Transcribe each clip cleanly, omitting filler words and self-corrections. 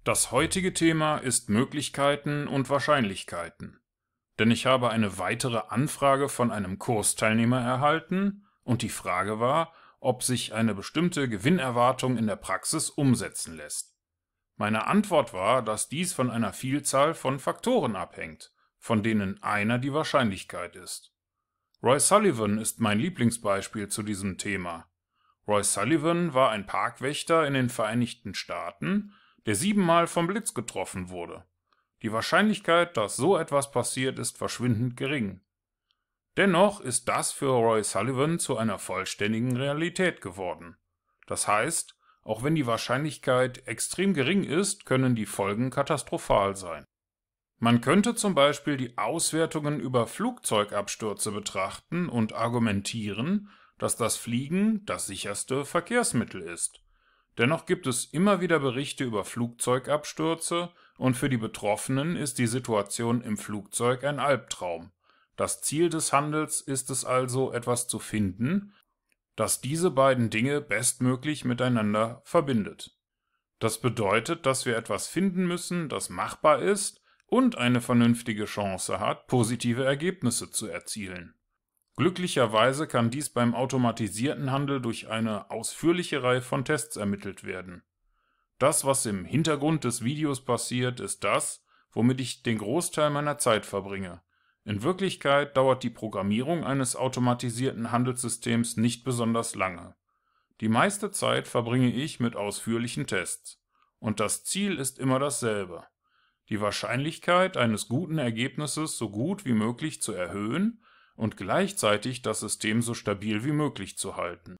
Das heutige Thema ist Möglichkeiten und Wahrscheinlichkeiten, denn ich habe eine weitere Anfrage von einem Kursteilnehmer erhalten und die Frage war, ob sich eine bestimmte Gewinnerwartung in der Praxis umsetzen lässt. Meine Antwort war, dass dies von einer Vielzahl von Faktoren abhängt, von denen einer die Wahrscheinlichkeit ist. Roy Sullivan ist mein Lieblingsbeispiel zu diesem Thema. Roy Sullivan war ein Parkwächter in den Vereinigten Staaten, der 7-mal vom Blitz getroffen wurde. Die Wahrscheinlichkeit, dass so etwas passiert, ist verschwindend gering. Dennoch ist das für Roy Sullivan zu einer vollständigen Realität geworden. Das heißt, auch wenn die Wahrscheinlichkeit extrem gering ist, können die Folgen katastrophal sein. Man könnte zum Beispiel die Auswertungen über Flugzeugabstürze betrachten und argumentieren, dass das Fliegen das sicherste Verkehrsmittel ist. Dennoch gibt es immer wieder Berichte über Flugzeugabstürze und für die Betroffenen ist die Situation im Flugzeug ein Albtraum. Das Ziel des Handels ist es also, etwas zu finden, das diese beiden Dinge bestmöglich miteinander verbindet. Das bedeutet, dass wir etwas finden müssen, das machbar ist und eine vernünftige Chance hat, positive Ergebnisse zu erzielen. Glücklicherweise kann dies beim automatisierten Handel durch eine ausführliche Reihe von Tests ermittelt werden. Das, was im Hintergrund des Videos passiert, ist das, womit ich den Großteil meiner Zeit verbringe. In Wirklichkeit dauert die Programmierung eines automatisierten Handelssystems nicht besonders lange. Die meiste Zeit verbringe ich mit ausführlichen Tests. Und das Ziel ist immer dasselbe: die Wahrscheinlichkeit eines guten Ergebnisses so gut wie möglich zu erhöhen und gleichzeitig das System so stabil wie möglich zu halten.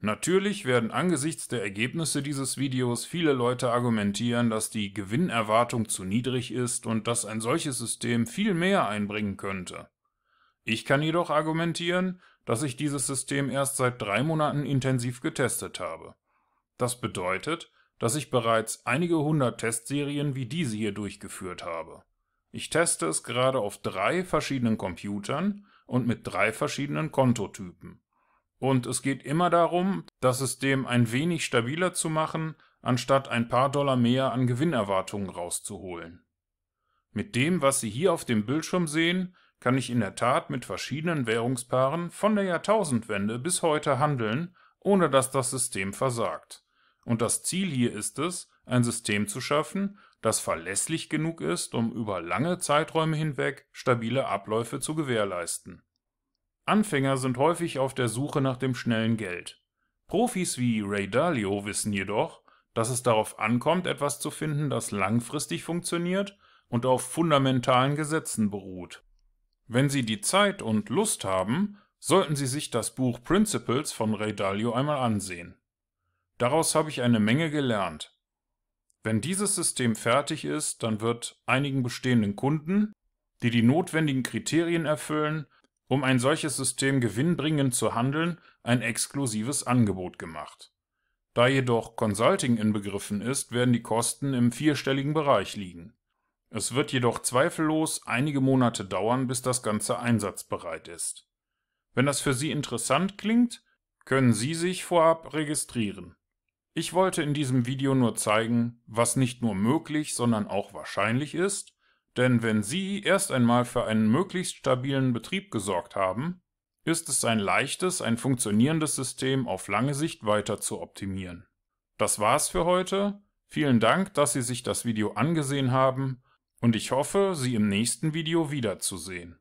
Natürlich werden angesichts der Ergebnisse dieses Videos viele Leute argumentieren, dass die Gewinnerwartung zu niedrig ist und dass ein solches System viel mehr einbringen könnte. Ich kann jedoch argumentieren, dass ich dieses System erst seit 3 Monaten intensiv getestet habe. Das bedeutet, dass ich bereits einige 100 Testserien wie diese hier durchgeführt habe. Ich teste es gerade auf 3 verschiedenen Computern und mit 3 verschiedenen Kontotypen. Und es geht immer darum, das System ein wenig stabiler zu machen, anstatt ein paar Dollar mehr an Gewinnerwartungen rauszuholen. Mit dem, was Sie hier auf dem Bildschirm sehen, kann ich in der Tat mit verschiedenen Währungspaaren von der Jahrtausendwende bis heute handeln, ohne dass das System versagt. Und das Ziel hier ist es, ein System zu schaffen, das verlässlich genug ist, um über lange Zeiträume hinweg stabile Abläufe zu gewährleisten. Anfänger sind häufig auf der Suche nach dem schnellen Geld. Profis wie Ray Dalio wissen jedoch, dass es darauf ankommt, etwas zu finden, das langfristig funktioniert und auf fundamentalen Gesetzen beruht. Wenn Sie die Zeit und Lust haben, sollten Sie sich das Buch Principles von Ray Dalio einmal ansehen. Daraus habe ich eine Menge gelernt. Wenn dieses System fertig ist, dann wird einigen bestehenden Kunden, die die notwendigen Kriterien erfüllen, um ein solches System gewinnbringend zu handeln, ein exklusives Angebot gemacht. Da jedoch Consulting inbegriffen ist, werden die Kosten im 4-stelligen Bereich liegen. Es wird jedoch zweifellos einige Monate dauern, bis das Ganze einsatzbereit ist. Wenn das für Sie interessant klingt, können Sie sich vorab registrieren. Ich wollte in diesem Video nur zeigen, was nicht nur möglich, sondern auch wahrscheinlich ist, denn wenn Sie erst einmal für einen möglichst stabilen Betrieb gesorgt haben, ist es ein leichtes, ein funktionierendes System auf lange Sicht weiter zu optimieren. Das war's für heute. Vielen Dank, dass Sie sich das Video angesehen haben und ich hoffe, Sie im nächsten Video wiederzusehen.